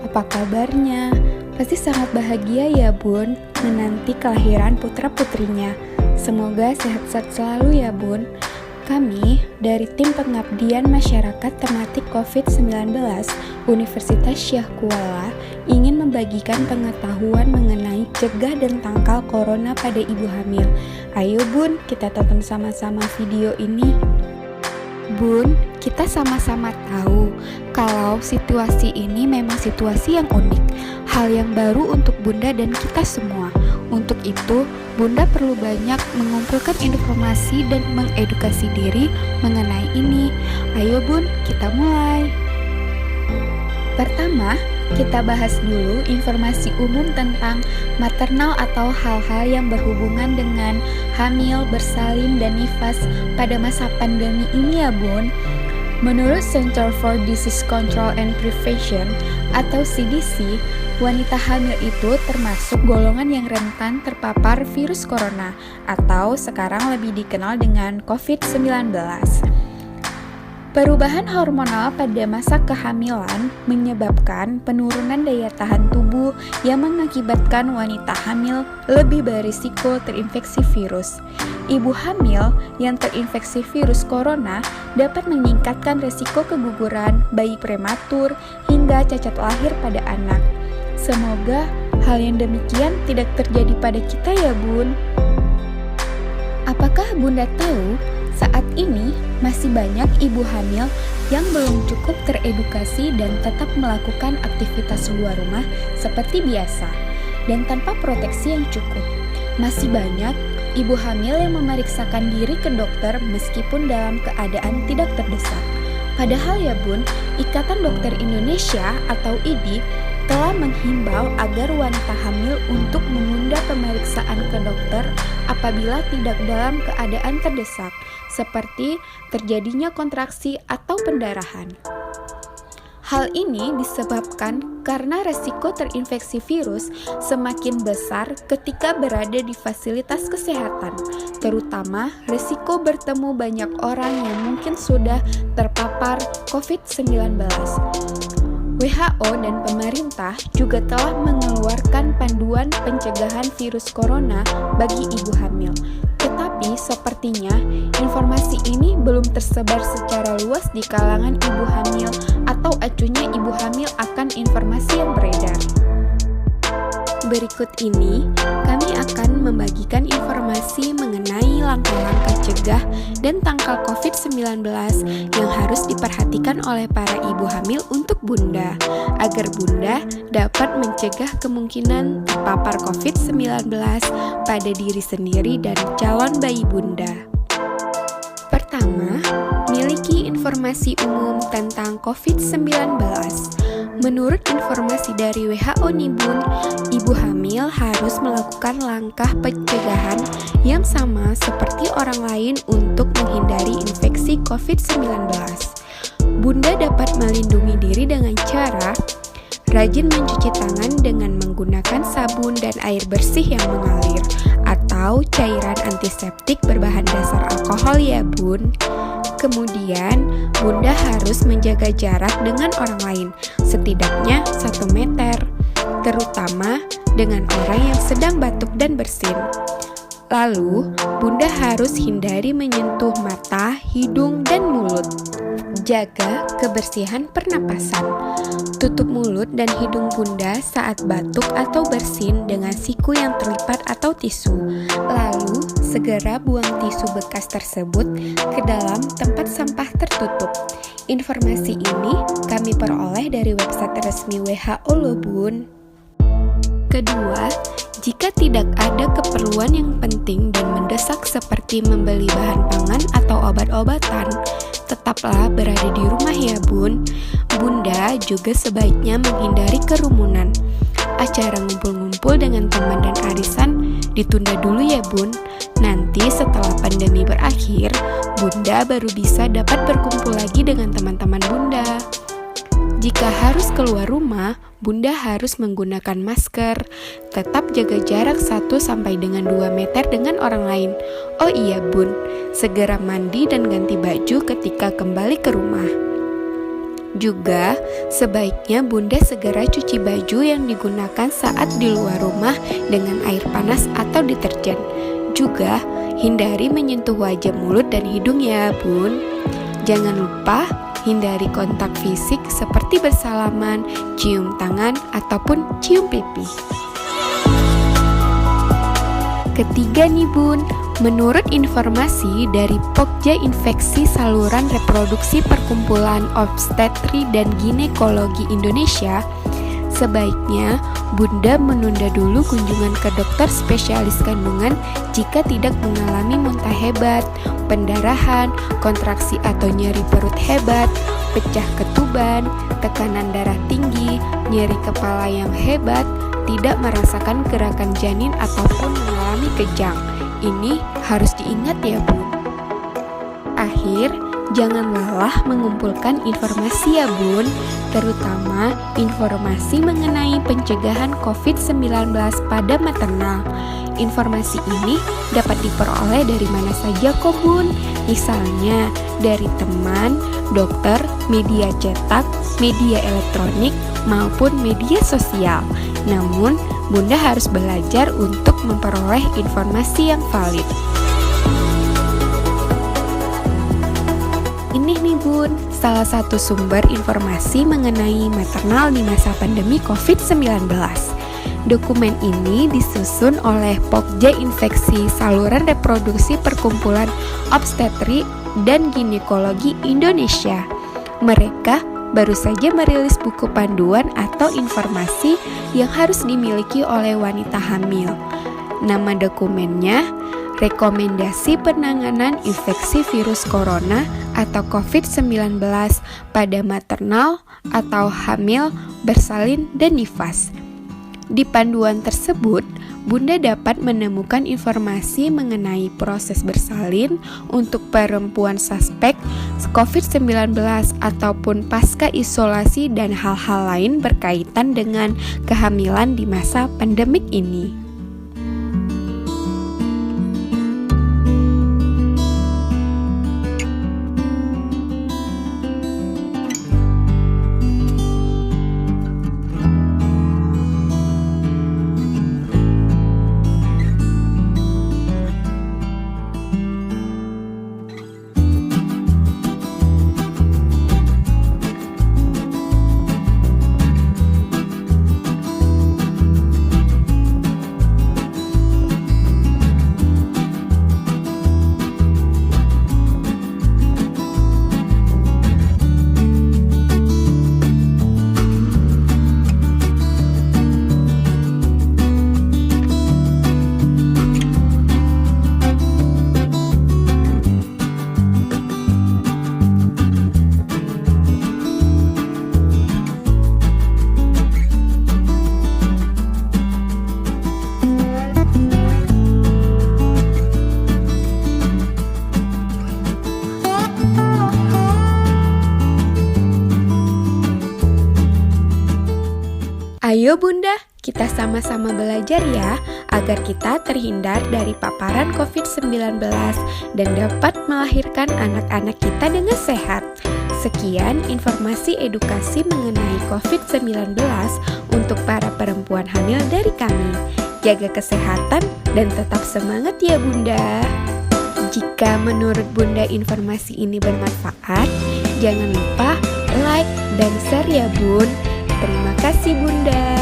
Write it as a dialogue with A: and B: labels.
A: apa kabarnya? Pasti sangat bahagia ya Bun, menanti kelahiran putra-putrinya. Semoga sehat-sehat selalu ya Bun. Kami dari Tim Pengabdian Masyarakat Tematik COVID-19 Universitas Syah Kuala ingin membagikan pengetahuan mengenai cegah dan tangkal corona pada ibu hamil. Ayo Bun, kita tonton sama-sama video ini. Bun, kita sama-sama tahu kalau situasi ini memang situasi yang unik, hal yang baru untuk Bunda dan kita semua. Untuk itu, Bunda perlu banyak mengumpulkan informasi dan mengedukasi diri mengenai ini. Ayo Bun, kita mulai. Pertama, kita bahas dulu informasi umum tentang maternal atau hal-hal yang berhubungan dengan hamil, bersalin, dan nifas pada masa pandemi ini ya Bun. Menurut Center for Disease Control and Prevention atau CDC, wanita hamil itu termasuk golongan yang rentan terpapar virus corona atau sekarang lebih dikenal dengan COVID-19. Perubahan hormonal pada masa kehamilan menyebabkan penurunan daya tahan tubuh yang mengakibatkan wanita hamil lebih berisiko terinfeksi virus. Ibu hamil yang terinfeksi virus corona dapat meningkatkan risiko keguguran, bayi prematur, hingga cacat lahir pada anak. Semoga hal yang demikian tidak terjadi pada kita ya Bun. Apakah Bunda tahu saat ini masih banyak ibu hamil yang belum cukup teredukasi dan tetap melakukan aktivitas luar rumah seperti biasa dan tanpa proteksi yang cukup. Masih banyak ibu hamil yang memeriksakan diri ke dokter meskipun dalam keadaan tidak terdesak. Padahal ya Bun, Ikatan Dokter Indonesia atau IDI telah menghimbau agar wanita hamil untuk menunda pemeriksaan ke dokter apabila tidak dalam keadaan terdesak, seperti terjadinya kontraksi atau pendarahan. Hal ini disebabkan karena resiko terinfeksi virus semakin besar ketika berada di fasilitas kesehatan, terutama resiko bertemu banyak orang yang mungkin sudah terpapar COVID-19. WHO dan pemerintah juga telah mengeluarkan panduan pencegahan virus corona bagi ibu hamil. Tetapi sepertinya informasi ini belum tersebar secara luas di kalangan ibu hamil atau acuhnya ibu hamil akan informasi yang beredar. Berikut ini, kami akan membagikan informasi mengenai langkah-langkah cegah dan tangkal COVID-19 yang harus diperhatikan oleh para ibu hamil untuk Bunda, agar Bunda dapat mencegah kemungkinan terpapar COVID-19 pada diri sendiri dan calon bayi Bunda. Pertama, miliki informasi umum tentang COVID-19. Menurut informasi dari WHO nih Bun, ibu hamil harus melakukan langkah pencegahan yang sama seperti orang lain untuk menghindari infeksi COVID-19. Bunda dapat melindungi diri dengan cara rajin mencuci tangan dengan menggunakan sabun dan air bersih yang mengalir atau cairan antiseptik berbahan dasar alkohol ya Bun. Kemudian, Bunda harus menjaga jarak dengan orang lain, setidaknya 1 meter, terutama dengan orang yang sedang batuk dan bersin. Lalu, Bunda harus hindari menyentuh mata, hidung, dan mulut. Jaga kebersihan pernapasan. Tutup mulut dan hidung Bunda saat batuk atau bersin dengan siku yang terlipat atau tisu. Lalu, segera buang tisu bekas tersebut ke dalam tempat sampah tertutup. Informasi ini kami peroleh dari website resmi WHO loh Bun. Kedua, jika tidak ada keperluan yang penting dan mendesak seperti membeli bahan pangan atau obat-obatan, tetaplah berada di rumah ya Bun. Bunda juga sebaiknya menghindari kerumunan. Acara ngumpul-ngumpul dengan teman dan arisan ditunda dulu ya Bun. Nanti setelah pandemi berakhir, Bunda baru bisa dapat berkumpul lagi dengan teman-teman Bunda. Jika harus keluar rumah, Bunda harus menggunakan masker. Tetap jaga jarak 1-2 meter dengan orang lain. Oh iya Bun, segera mandi dan ganti baju ketika kembali ke rumah. Juga, sebaiknya Bunda segera cuci baju yang digunakan saat di luar rumah dengan air panas atau deterjen. Juga, hindari menyentuh wajah, mulut, dan hidung ya, Bun. Jangan lupa hindari kontak fisik seperti bersalaman, cium tangan, ataupun cium pipi. Ketiga nih Bun, menurut informasi dari Pokja Infeksi Saluran Reproduksi Perkumpulan Obstetri dan Ginekologi Indonesia, sebaiknya Bunda menunda dulu kunjungan ke dokter spesialis kandungan jika tidak mengalami muntah hebat, pendarahan, kontraksi atau nyeri perut hebat, pecah ketuban, tekanan darah tinggi, nyeri kepala yang hebat, tidak merasakan gerakan janin ataupun mengalami kejang. Ini harus diingat ya Bun. Akhir, jangan lelah mengumpulkan informasi ya Bun, terutama informasi mengenai pencegahan COVID-19 pada maternal. Informasi ini dapat diperoleh dari mana saja kok Bun, misalnya dari teman, dokter, media cetak, media elektronik, maupun media sosial. Namun, Bunda harus belajar untuk memperoleh informasi yang valid. Ini nih Bun, salah satu sumber informasi mengenai maternal di masa pandemi COVID-19. Dokumen ini disusun oleh Pokja Infeksi Saluran Reproduksi Perkumpulan Obstetri dan Ginekologi Indonesia. Mereka baru saja merilis buku panduan atau informasi yang harus dimiliki oleh wanita hamil. Nama dokumennya Rekomendasi Penanganan Infeksi Virus Corona atau COVID-19 pada maternal atau hamil, bersalin, dan nifas. Di panduan tersebut, Bunda dapat menemukan informasi mengenai proses bersalin untuk perempuan suspek COVID-19 ataupun pasca isolasi dan hal-hal lain berkaitan dengan kehamilan di masa pandemik ini. Ayo Bunda, kita sama-sama belajar ya, agar kita terhindar dari paparan COVID-19 dan dapat melahirkan anak-anak kita dengan sehat. Sekian informasi edukasi mengenai COVID-19 untuk para perempuan hamil dari kami. Jaga kesehatan dan tetap semangat ya Bunda. Jika menurut Bunda informasi ini bermanfaat, jangan lupa like dan share ya Bun. Terima kasih Bunda.